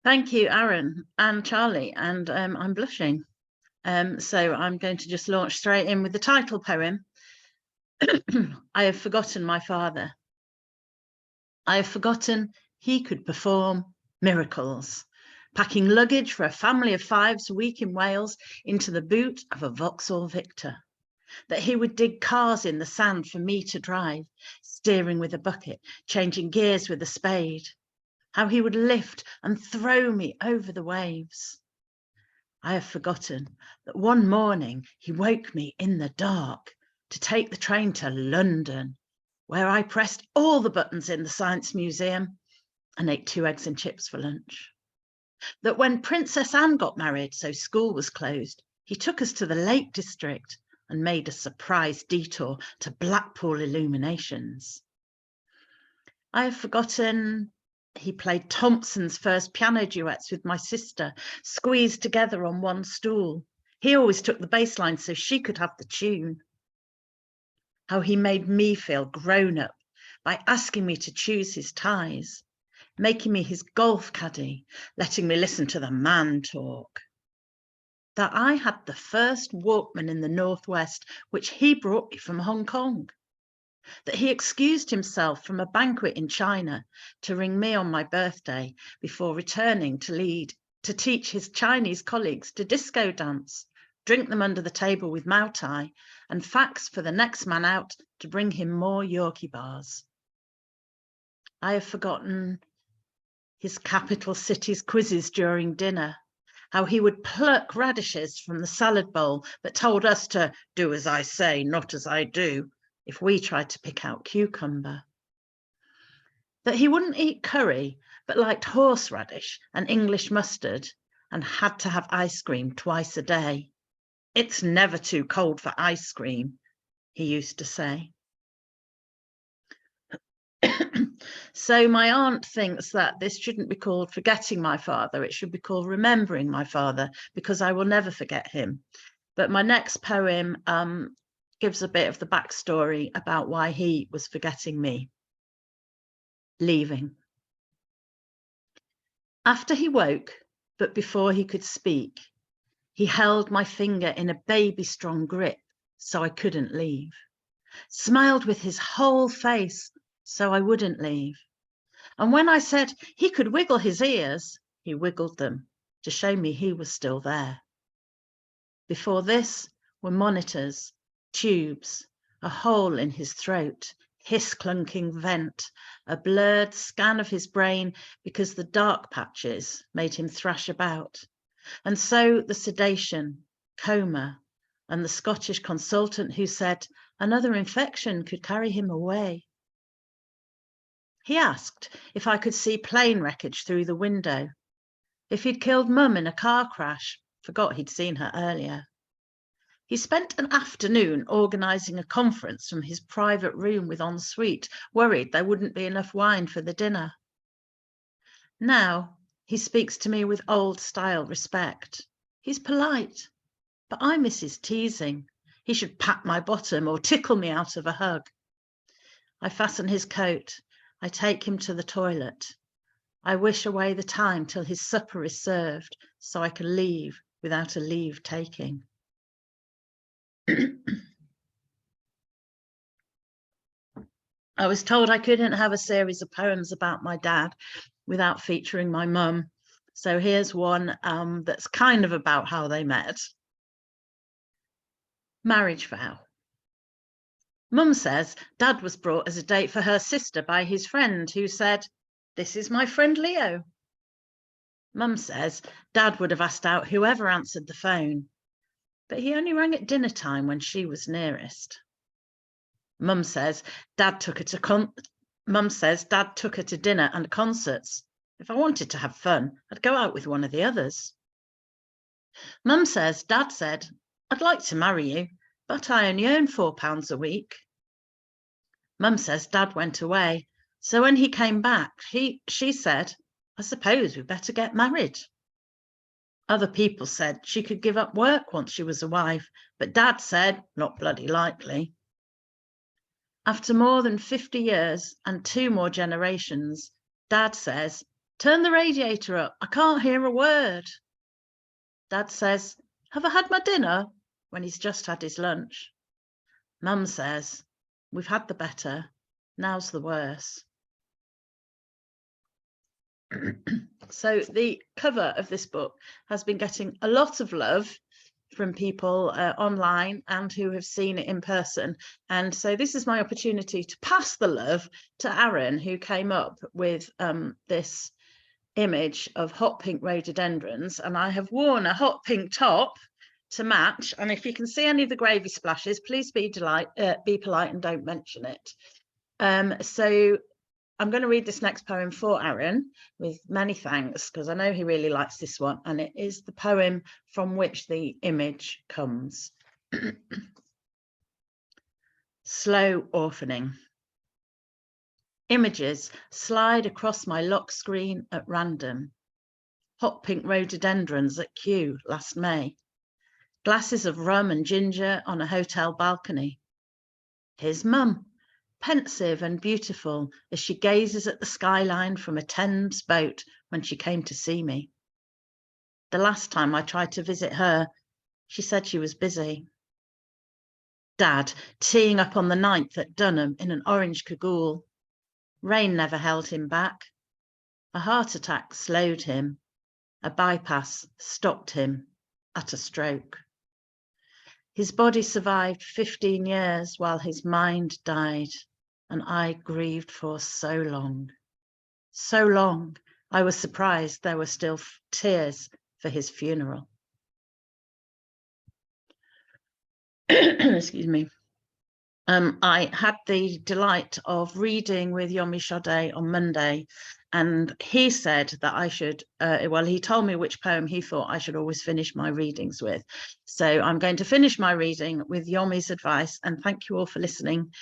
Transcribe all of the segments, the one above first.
Thank you, Aaron and Charlie, and I'm blushing. So I'm going to just launch straight in with the title poem. I have forgotten my father. I have forgotten he could perform miracles, packing luggage for a family of 5's a week in Wales into the boot of a Vauxhall Victor, that he would dig cars in the sand for me to drive, steering with a bucket, changing gears with a spade, how he would lift and throw me over the waves. I have forgotten that one morning he woke me in the dark to take the train to London, where I pressed all the buttons in the Science Museum and ate 2 eggs and chips for lunch. That when Princess Anne got married, so school was closed, he took us to the Lake District and made a surprise detour to Blackpool Illuminations. I have forgotten he played Thompson's first piano duets with my sister, squeezed together on one stool. He always took the bass line so she could have the tune. How he made me feel grown up by asking me to choose his ties, making me his golf caddy, letting me listen to the man talk. That I had the first Walkman in the Northwest, which he brought me from Hong Kong. That he excused himself from a banquet in China to ring me on my birthday before returning to teach his Chinese colleagues to disco dance, drink them under the table with Mau Tai, and fax for the next man out to bring him more Yorkie bars. I have forgotten his capital cities quizzes during dinner, how he would pluck radishes from the salad bowl but told us to do as I say, not as I do, if we tried to pick out cucumber. That he wouldn't eat curry, but liked horseradish and English mustard and had to have ice cream twice a day. It's never too cold for ice cream, he used to say. So my aunt thinks that this shouldn't be called forgetting my father, it should be called remembering my father, because I will never forget him. But my next poem gives a bit of the backstory about why he was forgetting me. Leaving. After he woke, but before he could speak, he held my finger in a baby-strong grip so I couldn't leave, smiled with his whole face so I wouldn't leave. And when I said he could wiggle his ears, he wiggled them to show me he was still there. Before this were monitors, tubes, a hole in his throat, hiss-clunking vent, a blurred scan of his brain because the dark patches made him thrash about. And so the sedation, coma, and the Scottish consultant who said another infection could carry him away. He asked if I could see plane wreckage through the window, if he'd killed Mum in a car crash, forgot he'd seen her earlier. He spent an afternoon organising a conference from his private room with ensuite, worried there wouldn't be enough wine for the dinner. Now he speaks to me with old-style respect. He's polite, but I miss his teasing. He should pat my bottom or tickle me out of a hug. I fasten his coat. I take him to the toilet. I wish away the time till his supper is served so I can leave without a leave taking. I was told I couldn't have a series of poems about my dad without featuring my mum. So here's one that's kind of about how they met. Marriage vow. Mum says Dad was brought as a date for her sister by his friend who said, "This is my friend Leo." Mum says Dad would have asked out whoever answered the phone, but he only rang at dinner time when she was nearest. Mum says Dad took her to dinner and concerts. If I wanted to have fun, I'd go out with one of the others. Mum says Dad said, "I'd like to marry you, but I only earn £4 a week." Mum says Dad went away, so when he came back, she said, "I suppose we'd better get married." Other people said she could give up work once she was a wife, but Dad said, "Not bloody likely." After more than 50 years and 2 more generations, Dad says Turn the radiator up. I can't hear a word. Dad says, have I had my dinner? When he's just had his lunch. Mum says, we've had the better. Now's the worse. So the cover of this book has been getting a lot of love from people online and who have seen it in person. And so this is my opportunity to pass the love to Aaron, who came up with this image of hot pink rhododendrons. And I have worn a hot pink top to match. And if you can see any of the gravy splashes, please be polite and don't mention it. So I'm going to read this next poem for Aaron with many thanks, because I know he really likes this one, and it is the poem from which the image comes. Slow orphaning. Images slide across my lock screen at random. Hot pink rhododendrons at Kew last May. Glasses of rum and ginger on a hotel balcony. Here's Mum, pensive and beautiful as she gazes at the skyline from a Thames boat when she came to see me. The last time I tried to visit her, she said she was busy. Dad teeing up on the 9th at Dunham in an orange cagoule. Rain never held him back. A heart attack slowed him. A bypass stopped him at a stroke. His body survived 15 years while his mind died, and I grieved for so long. So long, I was surprised there were still tears for his funeral. Excuse me. I had the delight of reading with Yomi Sade on Monday, and he said that I should, he told me which poem he thought I should always finish my readings with. So I'm going to finish my reading with Yomi's advice, and thank you all for listening,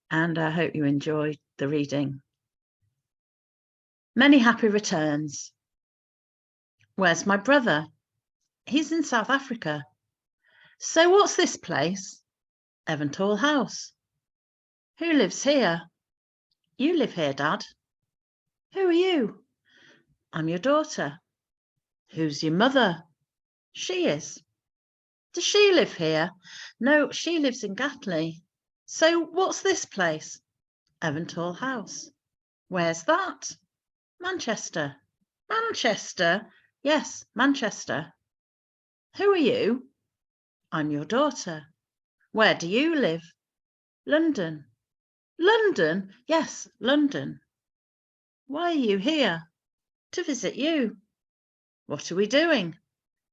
and I hope you enjoyed the reading. Many happy returns. Where's my brother? He's in South Africa. So what's this place? Evantall House. Who lives here? You live here, Dad. Who are you? I'm your daughter. Who's your mother? She is. Does she live here? No, she lives in Gatley. So what's this place? Evantall House. Where's that? Manchester. Manchester? Yes, Manchester. Who are you? I'm your daughter. Where do you live? London. London? Yes, London. Why are you here? To visit you. What are we doing?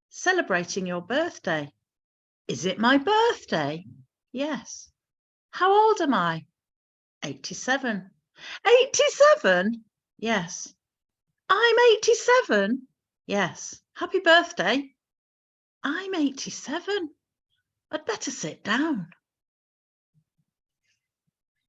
Celebrating your birthday. Is it my birthday? Yes. How old am I? 87. 87? Yes. I'm 87? Yes. Happy birthday. I'm 87. I'd better sit down.